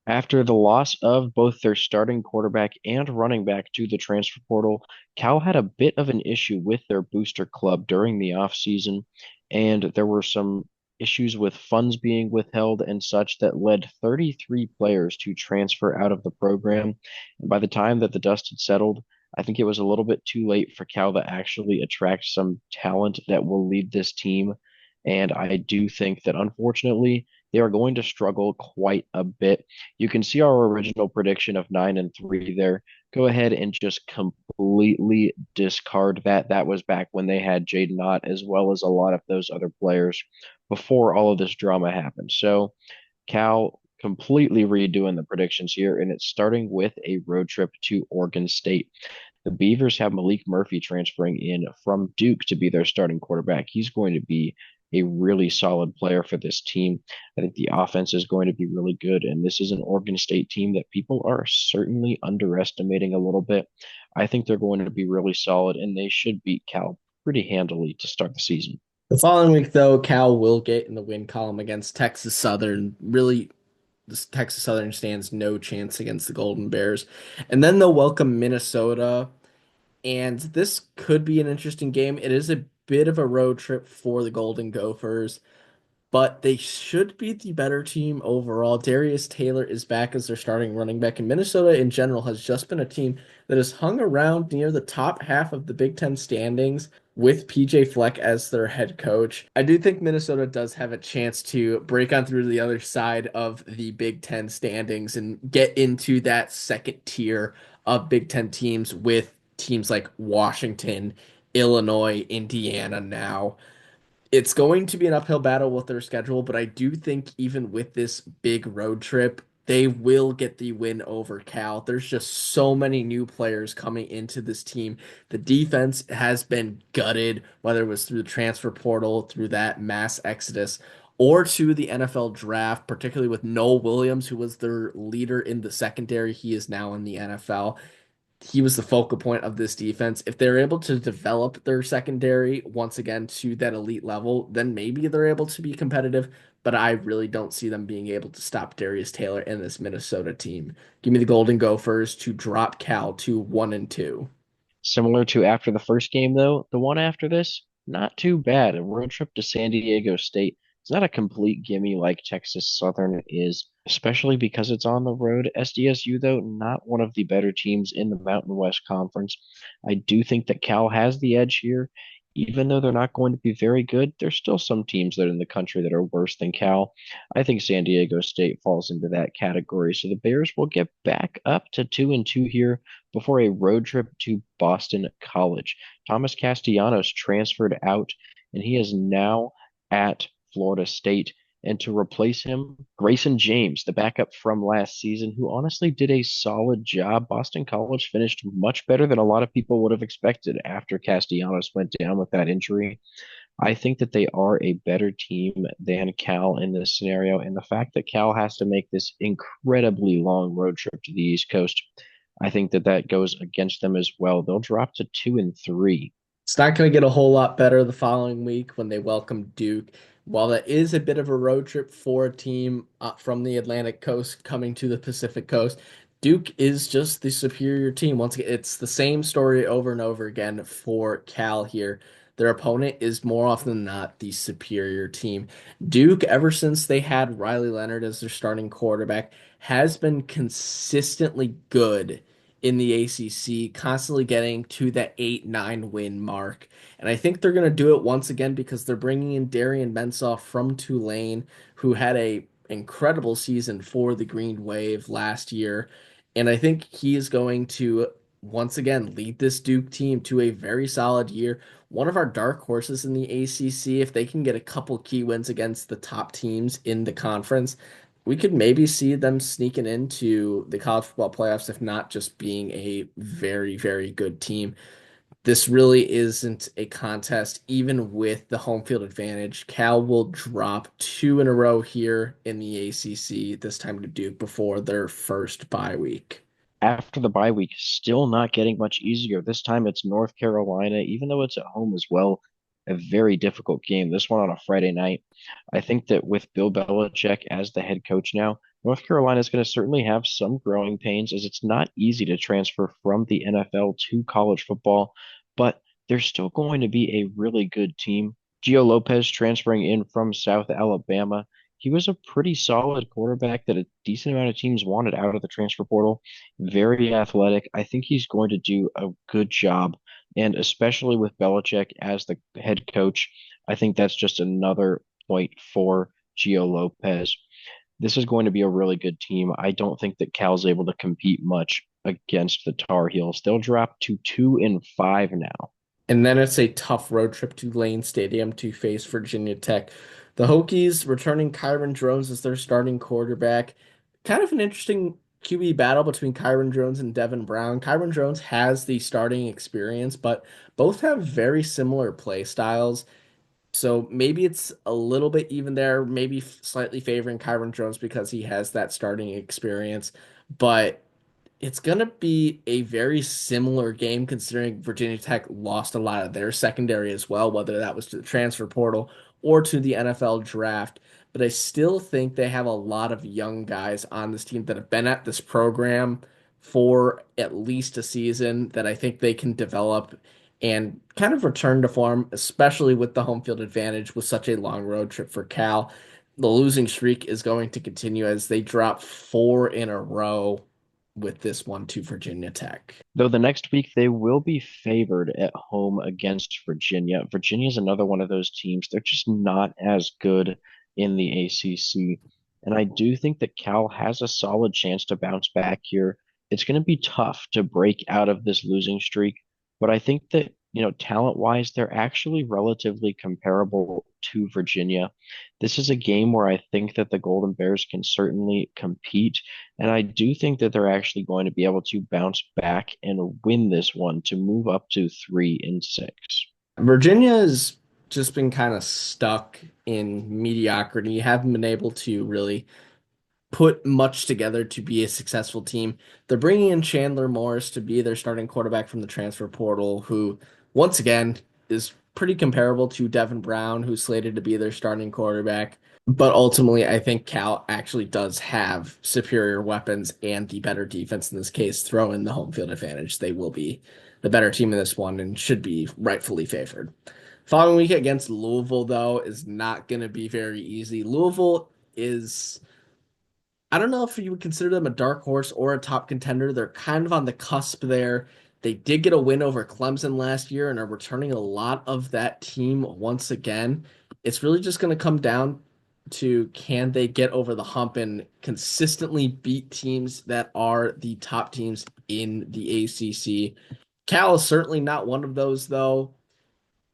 After the loss of both their starting quarterback and running back to the transfer portal, Cal had a bit of an issue with their booster club during the offseason, and there were some issues with funds being withheld and such that led 33 players to transfer out of the program. And by the time that the dust had settled, I think it was a little bit too late for Cal to actually attract some talent that will lead this team. And I do think that unfortunately, they are going to struggle quite a bit. You can see our original prediction of 9-3 there. Go ahead and just completely discard that. That was back when they had Jaden Ott as well as a lot of those other players before all of this drama happened. So Cal completely redoing the predictions here, and it's starting with a road trip to Oregon State. The Beavers have Malik Murphy transferring in from Duke to be their starting quarterback. He's going to be a really solid player for this team. I think the offense is going to be really good, and this is an Oregon State team that people are certainly underestimating a little bit. I think they're going to be really solid, and they should beat Cal pretty handily to start the season. The following week, though, Cal will get in the win column against Texas Southern. Really, this Texas Southern stands no chance against the Golden Bears. And then they'll welcome Minnesota. And this could be an interesting game. It is a bit of a road trip for the Golden Gophers, but they should be the better team overall. Darius Taylor is back as their starting running back, and Minnesota in general has just been a team that has hung around near the top half of the Big Ten standings with PJ Fleck as their head coach. I do think Minnesota does have a chance to break on through to the other side of the Big Ten standings and get into that second tier of Big Ten teams with teams like Washington, Illinois, Indiana now. It's going to be an uphill battle with their schedule, but I do think even with this big road trip, they will get the win over Cal. There's just so many new players coming into this team. The defense has been gutted, whether it was through the transfer portal, through that mass exodus, or to the NFL draft, particularly with Noel Williams, who was their leader in the secondary. He is now in the NFL. He was the focal point of this defense. If they're able to develop their secondary once again to that elite level, then maybe they're able to be competitive. But I really don't see them being able to stop Darius Taylor and this Minnesota team. Give me the Golden Gophers to drop Cal to 1-2. Similar to after the first game, though, the one after this, not too bad. A road trip to San Diego State. It's not a complete gimme like Texas Southern is, especially because it's on the road. SDSU, though, not one of the better teams in the Mountain West Conference. I do think that Cal has the edge here. Even though they're not going to be very good, there's still some teams that are in the country that are worse than Cal. I think San Diego State falls into that category. So the Bears will get back up to 2-2 here before a road trip to Boston College. Thomas Castellanos transferred out, and he is now at Florida State. And to replace him, Grayson James, the backup from last season, who honestly did a solid job. Boston College finished much better than a lot of people would have expected after Castellanos went down with that injury. I think that they are a better team than Cal in this scenario. And the fact that Cal has to make this incredibly long road trip to the East Coast, I think that that goes against them as well. They'll drop to 2-3. It's not going to get a whole lot better the following week when they welcome Duke. While that is a bit of a road trip for a team from the Atlantic coast coming to the Pacific coast, Duke is just the superior team. Once again, it's the same story over and over again for Cal here. Their opponent is more often than not the superior team. Duke, ever since they had Riley Leonard as their starting quarterback, has been consistently good in the ACC, constantly getting to that 8-9 win mark. And I think they're going to do it once again because they're bringing in Darian Mensah from Tulane, who had a incredible season for the Green Wave last year. And I think he is going to once again lead this Duke team to a very solid year. One of our dark horses in the ACC, if they can get a couple key wins against the top teams in the conference, we could maybe see them sneaking into the college football playoffs, if not just being a very, very good team. This really isn't a contest, even with the home field advantage. Cal will drop two in a row here in the ACC, this time to Duke before their first bye week. After the bye week, still not getting much easier. This time it's North Carolina, even though it's at home as well. a very difficult game. This one on a Friday night. I think that with Bill Belichick as the head coach now, North Carolina is going to certainly have some growing pains as it's not easy to transfer from the NFL to college football, but they're still going to be a really good team. Gio Lopez transferring in from South Alabama. He was a pretty solid quarterback that a decent amount of teams wanted out of the transfer portal. Very athletic. I think he's going to do a good job. And especially with Belichick as the head coach, I think that's just another point for Gio Lopez. This is going to be a really good team. I don't think that Cal's able to compete much against the Tar Heels. They'll drop to 2-5 now. And then it's a tough road trip to Lane Stadium to face Virginia Tech. The Hokies returning Kyron Drones as their starting quarterback. Kind of an interesting QB battle between Kyron Drones and Devin Brown. Kyron Drones has the starting experience, but both have very similar play styles. So maybe it's a little bit even there, maybe slightly favoring Kyron Drones because he has that starting experience. But it's going to be a very similar game considering Virginia Tech lost a lot of their secondary as well, whether that was to the transfer portal or to the NFL draft. But I still think they have a lot of young guys on this team that have been at this program for at least a season that I think they can develop and kind of return to form, especially with the home field advantage with such a long road trip for Cal. The losing streak is going to continue as they drop four in a row with this one to Virginia Tech. Though the next week they will be favored at home against Virginia. Virginia is another one of those teams. They're just not as good in the ACC. And I do think that Cal has a solid chance to bounce back here. It's going to be tough to break out of this losing streak, but I think that, talent-wise, they're actually relatively comparable to Virginia. This is a game where I think that the Golden Bears can certainly compete. And I do think that they're actually going to be able to bounce back and win this one to move up to 3-6. Virginia has just been kind of stuck in mediocrity, haven't been able to really put much together to be a successful team. They're bringing in Chandler Morris to be their starting quarterback from the transfer portal, who, once again, is pretty comparable to Devin Brown, who's slated to be their starting quarterback. But ultimately, I think Cal actually does have superior weapons and the better defense in this case. Throw in the home field advantage. They will be the better team in this one and should be rightfully favored. Following week against Louisville, though, is not going to be very easy. Louisville is I don't know if you would consider them a dark horse or a top contender. They're kind of on the cusp there. They did get a win over Clemson last year and are returning a lot of that team once again. It's really just going to come down to can they get over the hump and consistently beat teams that are the top teams in the ACC. Cal is certainly not one of those, though.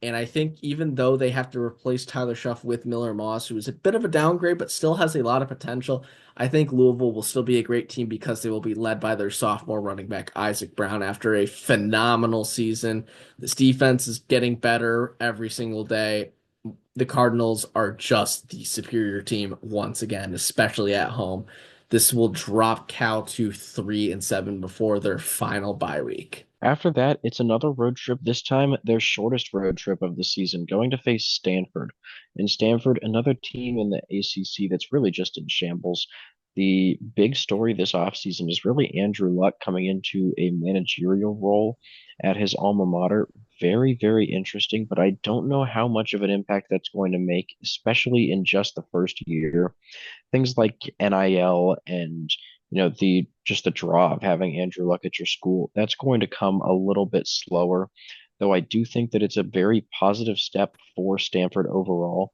And I think even though they have to replace Tyler Shuff with Miller Moss, who is a bit of a downgrade but still has a lot of potential, I think Louisville will still be a great team because they will be led by their sophomore running back, Isaac Brown, after a phenomenal season. This defense is getting better every single day. The Cardinals are just the superior team once again, especially at home. This will drop Cal to 3-7 before their final bye week. After that, it's another road trip, this time their shortest road trip of the season, going to face Stanford. And Stanford, another team in the ACC that's really just in shambles. The big story this offseason is really Andrew Luck coming into a managerial role at his alma mater. Very, very interesting, but I don't know how much of an impact that's going to make, especially in just the first year. Things like NIL and the just the draw of having Andrew Luck at your school, that's going to come a little bit slower. Though I do think that it's a very positive step for Stanford overall.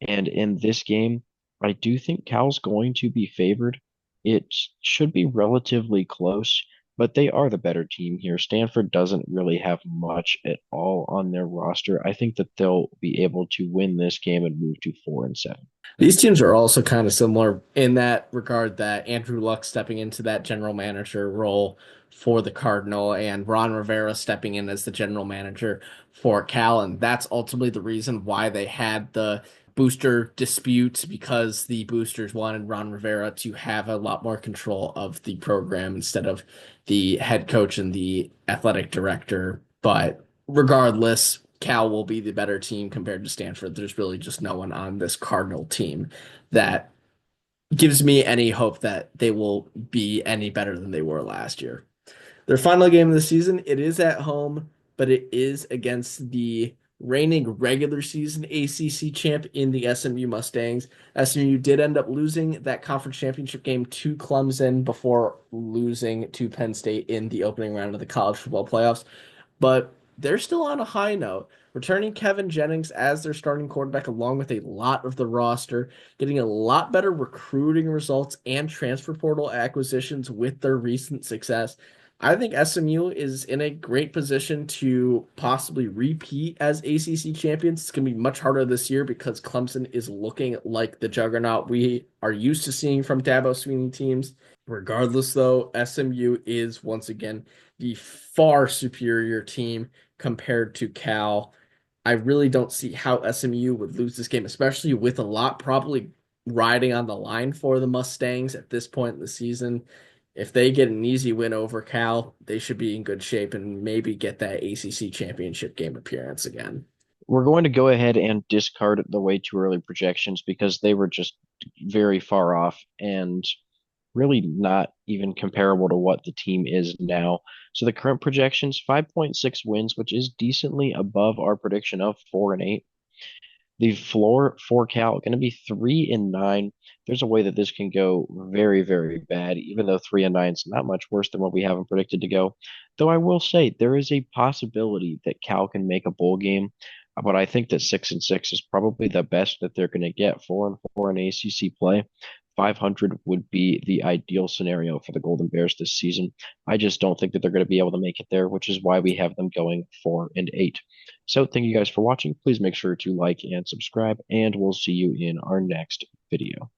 And in this game, I do think Cal's going to be favored. It should be relatively close, but they are the better team here. Stanford doesn't really have much at all on their roster. I think that they'll be able to win this game and move to 4-7. These teams are also kind of similar in that regard that Andrew Luck stepping into that general manager role for the Cardinal and Ron Rivera stepping in as the general manager for Cal. And that's ultimately the reason why they had the booster disputes because the boosters wanted Ron Rivera to have a lot more control of the program instead of the head coach and the athletic director. But regardless, Cal will be the better team compared to Stanford. There's really just no one on this Cardinal team that gives me any hope that they will be any better than they were last year. Their final game of the season, it is at home, but it is against the reigning regular season ACC champ in the SMU Mustangs. SMU did end up losing that conference championship game to Clemson before losing to Penn State in the opening round of the college football playoffs, but they're still on a high note. Returning Kevin Jennings as their starting quarterback, along with a lot of the roster, getting a lot better recruiting results and transfer portal acquisitions with their recent success. I think SMU is in a great position to possibly repeat as ACC champions. It's going to be much harder this year because Clemson is looking like the juggernaut we are used to seeing from Dabo Swinney teams. Regardless, though, SMU is once again the far superior team compared to Cal. I really don't see how SMU would lose this game, especially with a lot probably riding on the line for the Mustangs at this point in the season. If they get an easy win over Cal, they should be in good shape and maybe get that ACC championship game appearance again. We're going to go ahead and discard the way too early projections because they were just very far off and really not even comparable to what the team is now. So the current projections, 5.6 wins, which is decently above our prediction of 4-8. The floor for Cal going to be 3-9. There's a way that this can go very, very bad, even though 3-9 is not much worse than what we haven't predicted to go. Though I will say there is a possibility that Cal can make a bowl game, but I think that 6-6 is probably the best that they're going to get. 4-4 in ACC play. 500 would be the ideal scenario for the Golden Bears this season. I just don't think that they're going to be able to make it there, which is why we have them going 4-8. So thank you guys for watching. Please make sure to like and subscribe, and we'll see you in our next video.